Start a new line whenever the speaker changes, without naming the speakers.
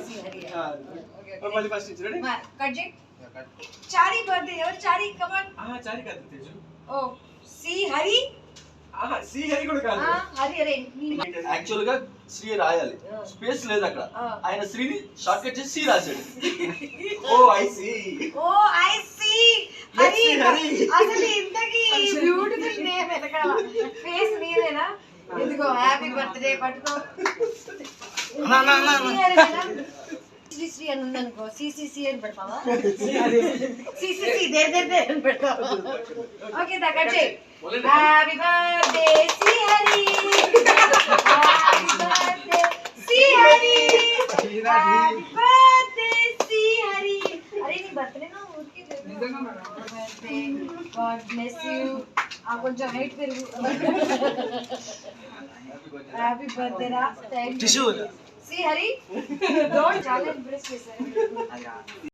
Hari.
और वाली first teacher ready
Cut Jake. Chari birthday or Chari, come on.
हां चारी करते थे जो
Oh, see Hari.
हां सी హరి కూడా కాదు
Hari అరే
యాక్చువల్ గా శ్రీ రాయాలి స్పేస్ లేదు అక్కడ ఆయన శ్రీని షార్ట్ కట్ చేసి సి రాశాడు ఓ ఐ సీ
Hari అసలు ఇంతకి బ్యూటిఫుల్ నేమ్ ఎతకాల ఫేస్ నీదేనా ఇదిగో హ్యాపీ బర్త్డే పట్టుకో శ్రీ అని ఉందనుకో సిసిసి అని పెడతావా సిసిసి దే అని పెడతావా ఓకే దా కట్ చేయి happy birthday Sri Hari happy birthday Sri Hari happy birthday Sri Hari అరే నీ బర్త్డే నా ఊరికి బర్త్డే గాడ్ బ్లెస్ యూ కొంచెం హైట్ పెరుగు హ్యాపీ బర్త్డే రా thank you tissue Sri Hari don't చాలా ఇంప్రెస్ చేశారు